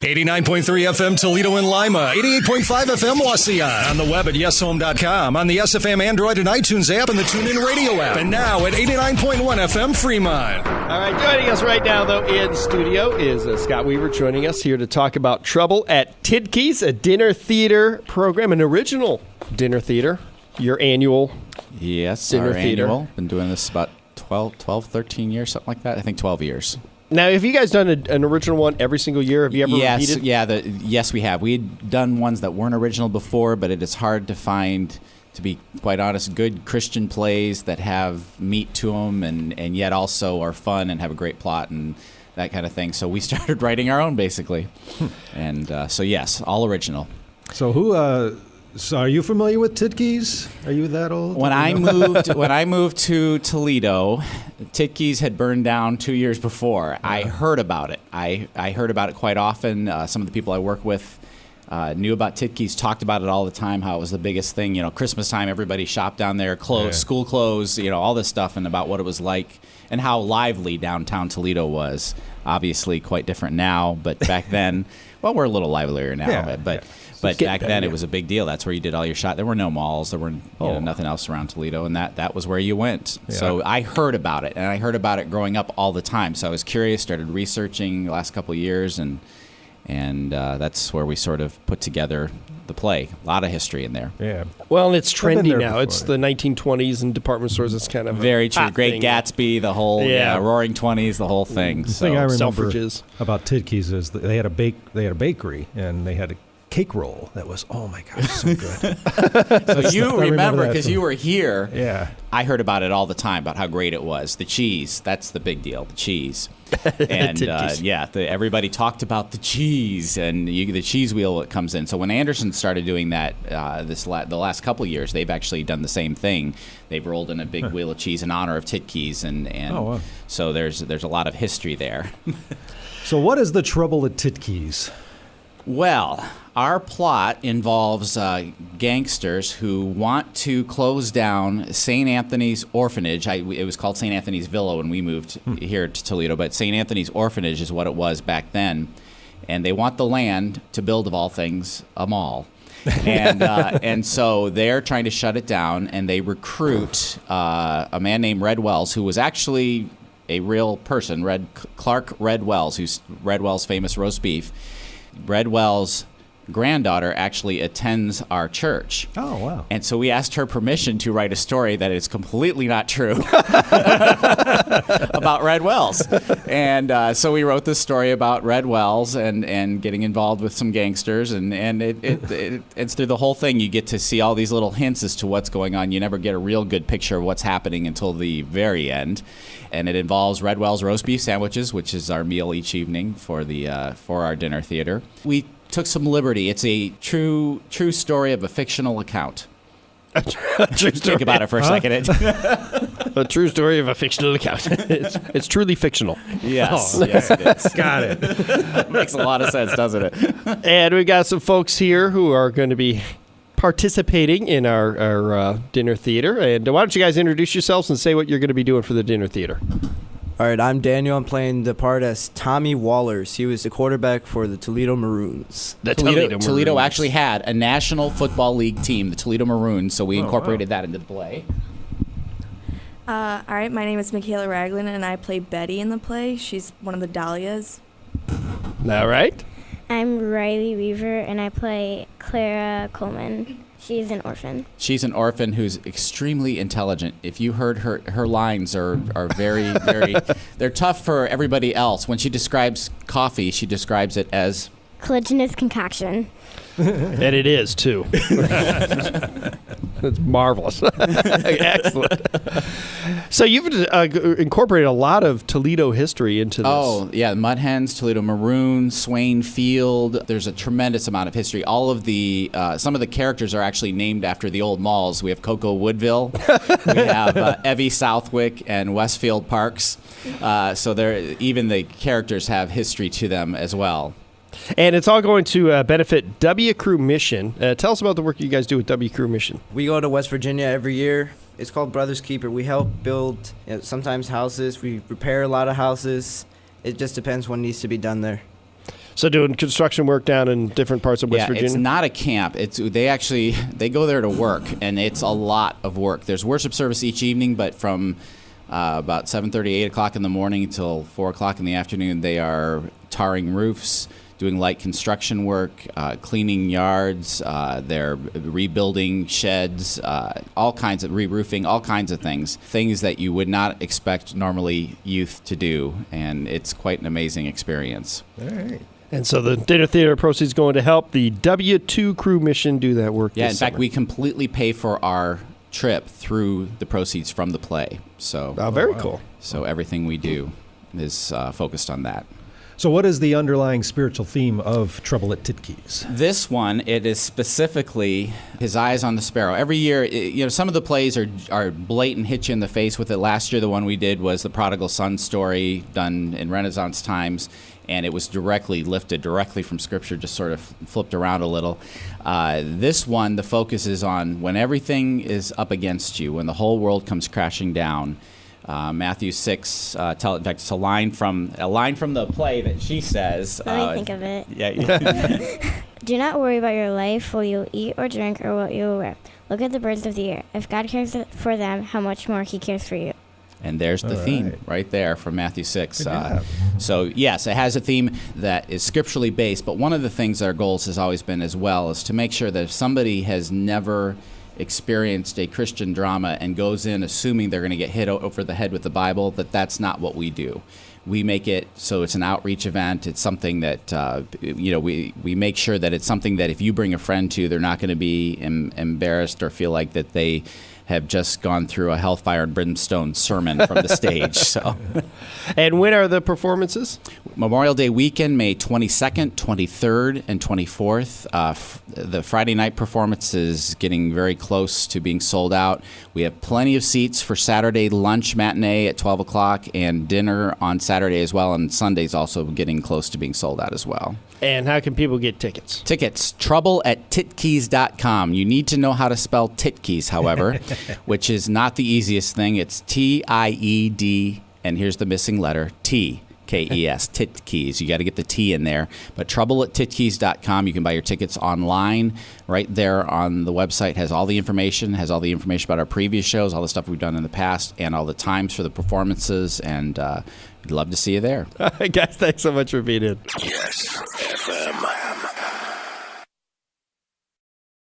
89.3 FM Toledo and Lima, 88.5 FM Wasia, on the web at YESFM.com, on the YESFM Android and iTunes app, and the TuneIn Radio app, and now at 89.1 FM Fremont. All right, joining us right now, though, in studio is Scott Weaver joining us here to talk about Trouble at Tiedtkes, a dinner theater program, an original dinner theater, your annual dinner theater. Annual. Been doing this about 12, 13 years, something like that. I think 12 years. Now, have you guys done an original one every single year? Have you ever repeated? Yes, we have. We'd done ones that weren't original before, but it is hard to find, to be quite honest, good Christian plays that have meat to them and yet also are fun and have a great plot and that kind of thing. So we started writing our own, basically. And so, yes, all original. So are you familiar with Tiedtkes? Are you that old? When I moved to Toledo, Tiedtkes had burned down 2 years before. I heard about it. I heard about it quite often. Some of the people I work with knew about Tiedtkes, talked about it all the time, how it was the biggest thing. You know, Christmas time, everybody shopped down there, school clothes, you know, all this stuff, and about what it was like and how lively downtown Toledo was. Obviously quite different now, but back then, well, we're a little livelier now, but back then it was a big deal. That's where you did all your shot. There were no malls. There were nothing else around Toledo, and that was where you went. Yeah. So I heard about it, and I heard about it growing up all the time. So I was curious, started researching the last couple of years, and that's where we sort of put together the play. A lot of history in there. Yeah. Well, and it's trendy now. Before. It's the 1920s and department stores. It's kind of very true. Great Gatsby, the whole Roaring '20s, the whole thing. The thing I remember about Tiedtkes is that they had a bakery, and they had a cake roll that was, oh my gosh, so good. So you remember because you were here. Yeah. I heard about it all the time, about how great it was. The cheese, that's the big deal, the cheese. And everybody talked about the cheese and the cheese wheel that comes in. So when Anderson started doing that the last couple of years, they've actually done the same thing. They've rolled in a big wheel of cheese in honor of Tiedtkes, and so there's a lot of history there. So what is the trouble at Tiedtkes? Well, our plot involves gangsters who want to close down St. Anthony's Orphanage. It was called St. Anthony's Villa when we moved here to Toledo, but St. Anthony's Orphanage is what it was back then. And they want the land to build, of all things, a mall. And so they're trying to shut it down, and they recruit a man named Red Wells, who was actually a real person, Clark Red Wells, who's Red Wells' famous roast beef. Red Wells' granddaughter actually attends our church. Oh, wow. And so we asked her permission to write a story that is completely not true about Red Wells. And so we wrote this story about Red Wells and getting involved with some gangsters. And it's through the whole thing you get to see all these little hints as to what's going on. You never get a real good picture of what's happening until the very end. And it involves Red Wells roast beef sandwiches, which is our meal each evening for our dinner theater. We took some liberty. It's a true story of a fictional account. A true story. Think about it for a second. A true story of a fictional account. It's truly fictional. Yes, yes, it is. Got it. Makes a lot of sense, doesn't it? And we got some folks here who are going to be participating in our dinner theater. And why don't you guys introduce yourselves and say what you're going to be doing for the dinner theater? All right, I'm Daniel. I'm playing the part as Tommy Wallers. He was the quarterback for the Toledo Maroons. Toledo actually had a National Football League team, the Toledo Maroons, so we incorporated that into the play. All right, my name is Michaela Ragland, and I play Betty in the play. She's one of the Dahlias. All right. I'm Riley Weaver, and I play Clara Coleman. She's an orphan. She's an orphan who's extremely intelligent. If you heard her lines are very, very, they're tough for everybody else. When she describes coffee, she describes it as collagenous concoction. And it is, too. It's marvelous. Excellent. So you've incorporated a lot of Toledo history into this. Oh, yeah. Mud Hens, Toledo Maroons, Swain Field. There's a tremendous amount of history. All of the, some of the characters are actually named after the old malls. We have Cocoa Woodville. We have Evie Southwick and Westfield Parks. So even the characters have history to them as well. And it's all going to benefit W Crew Mission. Tell us about the work you guys do with W Crew Mission. We go to West Virginia every year. It's called Brothers Keeper. We help build sometimes houses. We repair a lot of houses. It just depends what needs to be done there. So doing construction work down in different parts of West Virginia? It's not a camp. They go there to work, and it's a lot of work. There's worship service each evening, but from about 7:30, 8 o'clock in the morning until 4 o'clock in the afternoon, they are tarring roofs, doing light construction work, cleaning yards. They're rebuilding sheds, all kinds of re-roofing, all kinds of things that you would not expect normally youth to do, and it's quite an amazing experience. All right. And so the Dinner Theater proceeds going to help the W2 crew mission do that work. Yeah, this in fact, summer. we completely pay for our trip through the proceeds from the play. So, very cool. So everything we do is focused on that. So what is the underlying spiritual theme of Trouble at Tiedtkes? This one, it is specifically His Eyes on the Sparrow. Every year, some of the plays are blatant, hit you in the face with it. Last year, the one we did was the Prodigal Son story, done in Renaissance times, and it was lifted directly from Scripture, just sort of flipped around a little. This one, the focus is on when everything is up against you, when the whole world comes crashing down. Matthew 6, in fact, it's a line from the play that she says. Let me think of it. Yeah. Do not worry about your life, what you'll eat or drink, or what you will wear. Look at the birds of the air. If God cares for them, how much more He cares for you. And there's the theme right there from Matthew 6. So, yes, it has a theme that is scripturally based, but one of the things our goals has always been as well is to make sure that if somebody has never experienced a Christian drama and goes in assuming they're going to get hit over the head with the Bible, that's not what we do. We make it so it's an outreach event. It's something that, we make sure that it's something that if you bring a friend to, they're not going to be embarrassed or feel like that they have just gone through a hellfire and brimstone sermon from the stage. So, And when are the performances? Memorial Day weekend, May 22nd, 23rd, and 24th. The Friday night performance is getting very close to being sold out. We have plenty of seats for Saturday lunch matinee at 12 o'clock and dinner on Saturday as well, and Sunday's also getting close to being sold out as well. And how can people get tickets? Tickets, trouble@tiedtkes.com. You need to know how to spell Tiedtkes, however, which is not the easiest thing. It's Tied, and here's the missing letter, T. K-E-S, Tiedtkes. You got to get the T in there. But trouble@tiedtkes.com. You can buy your tickets online. Right there on the website has all the information about our previous shows, all the stuff we've done in the past, and all the times for the performances. And we'd love to see you there. Guys, thanks so much for being in. Yes, FM.